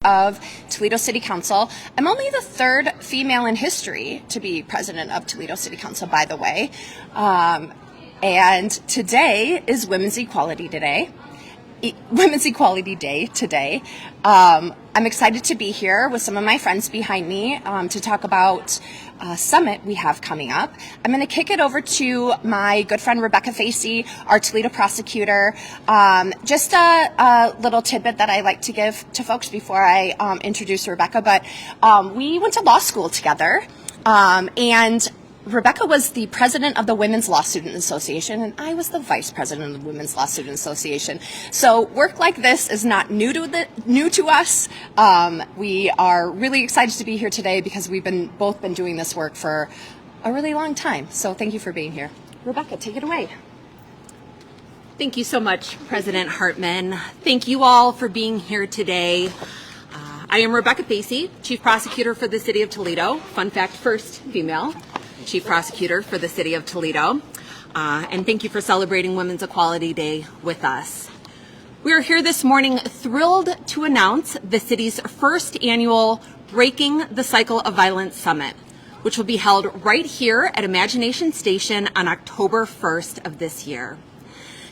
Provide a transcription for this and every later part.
of Toledo City Council. I'm only the third female in history to be president of Toledo City Council, by the way. And today is Women's Equality Day. I'm excited to be here with some of my friends behind me to talk about a summit we have coming up. I'm going to kick it over to my good friend Rebecca Facey, our Toledo prosecutor. Just a little tidbit that I like to give to folks before I introduce Rebecca, but we went to law school together, and Rebecca was the president of the Women's Law Student Association, and I was the vice president of the Women's Law Student Association. So work like this is not new to us. We are really excited to be here today because we've both been doing this work for a really long time. So thank you for being here. Rebecca, take it away. Thank you so much, President Hartman. Thank you all for being here today. I am Rebecca Facey, Chief Prosecutor for the City of Toledo. Fun fact, first female Chief Prosecutor for the City of Toledo. And thank you for celebrating Women's Equality Day with us. We are here this morning thrilled to announce the city's first annual Breaking the Cycle of Violence Summit, which will be held right here at Imagination Station on October 1st of this year.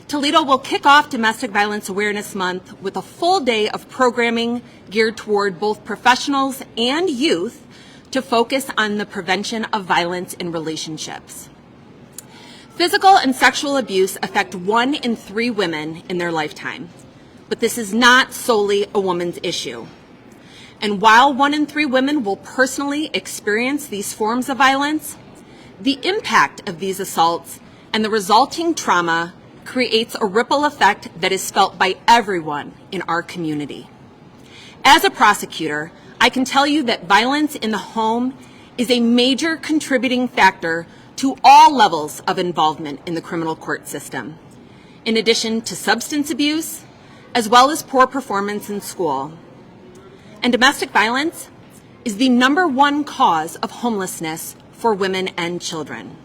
Toledo will kick off Domestic Violence Awareness Month with a full day of programming geared toward both professionals and youth to focus on the prevention of violence in relationships. Physical and sexual abuse affect 1 in 3 women in their lifetime, but this is not solely a woman's issue. And while 1 in 3 women will personally experience these forms of violence, the impact of these assaults and the resulting trauma creates a ripple effect that is felt by everyone in our community. As a prosecutor, I can tell you that violence in the home is a major contributing factor to all levels of involvement in the criminal court system, in addition to substance abuse, as well as poor performance in school. And domestic violence is the #1 cause of homelessness for women and children.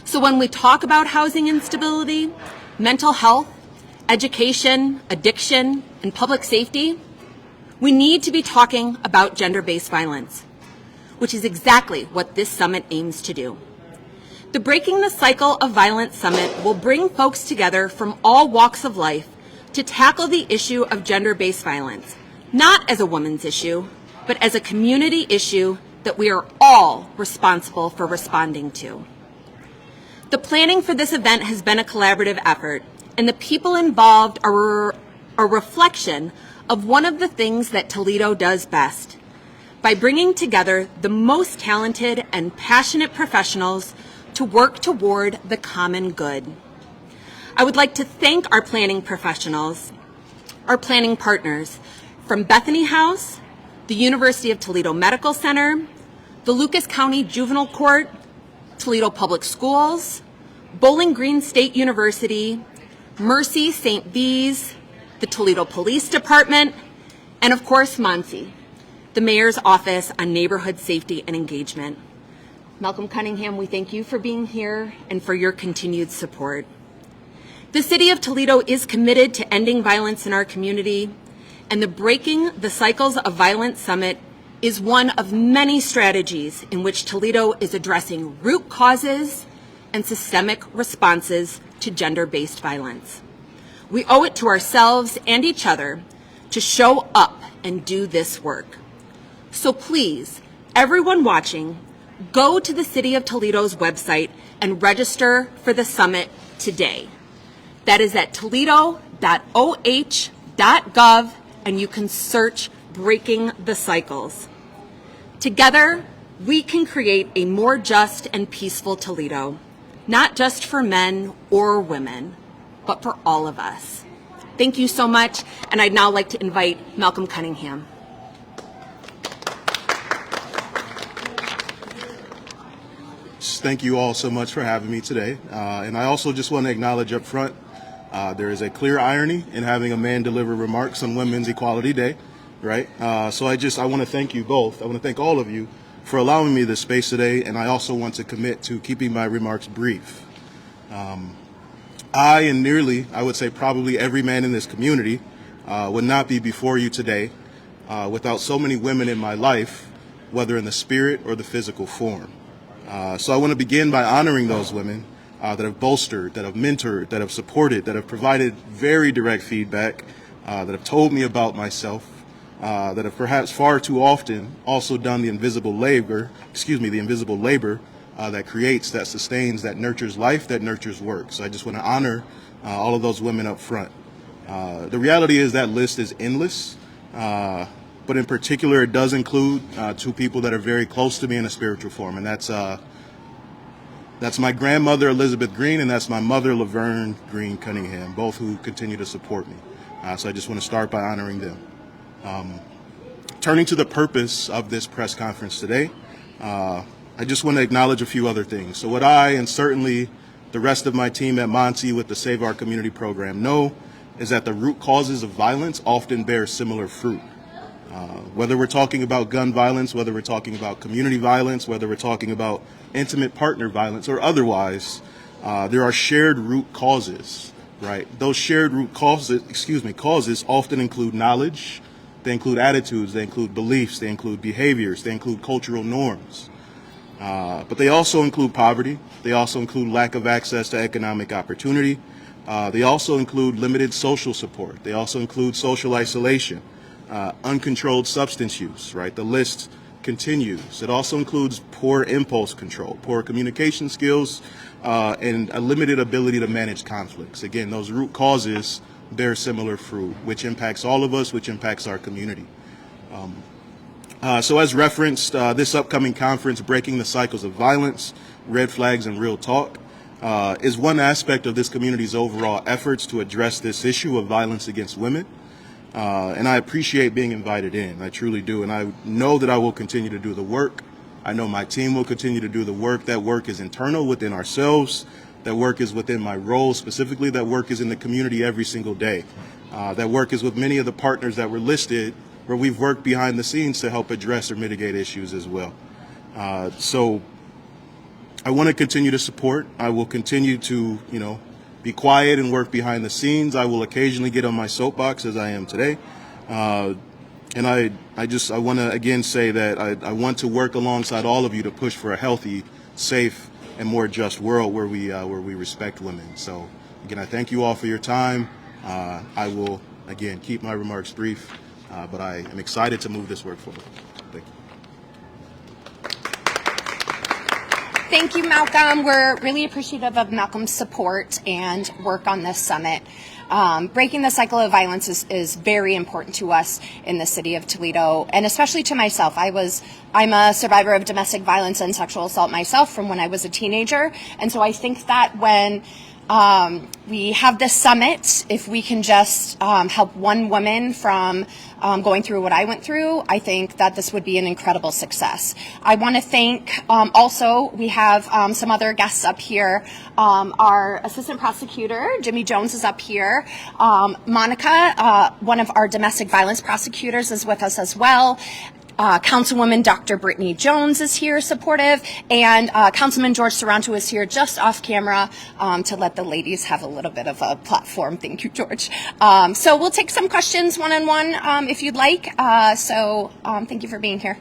So when we talk about housing instability, mental health, education, addiction, and public safety, we need to be talking about gender-based violence, which is exactly what this summit aims to do. The Breaking the Cycle of Violence Summit will bring folks together from all walks of life to tackle the issue of gender-based violence, not as a woman's issue, but as a community issue that we are all responsible for responding to. The planning for this event has been a collaborative effort, and the people involved are a reflection of one of the things that Toledo does best, by bringing together the most talented and passionate professionals to work toward the common good. I would like to thank our planning professionals, our planning partners from Bethany House, the University of Toledo Medical Center, the Lucas County Juvenile Court, Toledo Public Schools, Bowling Green State University, Mercy St. Bees, the Toledo Police Department, and of course, MONSE, the Mayor's Office on Neighborhood Safety and Engagement. Malcolm Cunningham, we thank you for being here and for your continued support. The City of Toledo is committed to ending violence in our community, and the Breaking the Cycles of Violence Summit is one of many strategies in which Toledo is addressing root causes and systemic responses to gender-based violence. We owe it to ourselves and each other to show up and do this work. So please, everyone watching, go to the City of Toledo's website and register for the summit today. That is at toledo.oh.gov, and you can search Breaking the Cycles. Together, we can create a more just and peaceful Toledo, not just for men or women, but for all of us. Thank you so much, and I'd now like to invite Malcolm Cunningham. Thank you all so much for having me today. And I also just want to acknowledge up front, there is a clear irony in having a man deliver remarks on Women's Equality Day, right? So I want to thank you both. I want to thank all of you for allowing me this space today, and I also want to commit to keeping my remarks brief. I and nearly, I would say probably every man in this community would not be before you today without so many women in my life, whether in the spirit or the physical form. So I want to begin by honoring those women that have bolstered, that have mentored, that have supported, that have provided very direct feedback, that have told me about myself, that have perhaps far too often also done the invisible labor, that creates, that sustains, that nurtures life, that nurtures work. So I just want to honor all of those women up front. The reality is that list is endless, but in particular, it does include two people that are very close to me in a spiritual form, and that's my grandmother, Elizabeth Green, and that's my mother, Laverne Green Cunningham, both who continue to support me. So I just want to start by honoring them. Turning to the purpose of this press conference today, I just want to acknowledge a few other things. So what I and certainly the rest of my team at Monty with the Save Our Community program know is that the root causes of violence often bear similar fruit. Whether we're talking about gun violence, whether we're talking about community violence, whether we're talking about intimate partner violence or otherwise, there are shared root causes, right? Those shared root causes often include knowledge, they include attitudes, they include beliefs, they include behaviors, they include cultural norms. But they also include poverty, they also include lack of access to economic opportunity, they also include limited social support, they also include social isolation, uncontrolled substance use, right? The list continues. It also includes poor impulse control, poor communication skills, and a limited ability to manage conflicts. Again, those root causes bear similar fruit, which impacts all of us, which impacts our community. So as referenced, this upcoming conference, Breaking the Cycles of Violence, Red Flags and Real Talk, is one aspect of this community's overall efforts to address this issue of violence against women. And I appreciate being invited in. I truly do. And I know that I will continue to do the work. I know my team will continue to do the work. That work is internal within ourselves. That work is within my role specifically. That work is in the community every single day. That work is with many of the partners that were listed where we've worked behind the scenes to help address or mitigate issues as well. So I want to continue to support. I will continue to, be quiet and work behind the scenes. I will occasionally get on my soapbox as I am today. And I want to again say that I want to work alongside all of you to push for a healthy, safe, and more just world where we respect women. So again, I thank you all for your time. I will again keep my remarks brief, but I am excited to move this work forward. Thank you. Thank you, Malcolm. We're really appreciative of Malcolm's support and work on this summit. Breaking the cycle of violence is very important to us in the city of Toledo, and especially to myself. I'm a survivor of domestic violence and sexual assault myself from when I was a teenager, and so I think that when we have this summit, if we can just help one woman from going through what I went through, I think that this would be an incredible success. I want to thank also, we have some other guests up here. Our assistant prosecutor, Jimmy Jones, is up here. Monica, one of our domestic violence prosecutors, is with us as well. Councilwoman Dr. Brittany Jones is here supportive, and Councilman George Saranto is here just off camera to let the ladies have a little bit of a platform. Thank you, George. So we'll take some questions one-on-one if you'd like. Thank you for being here.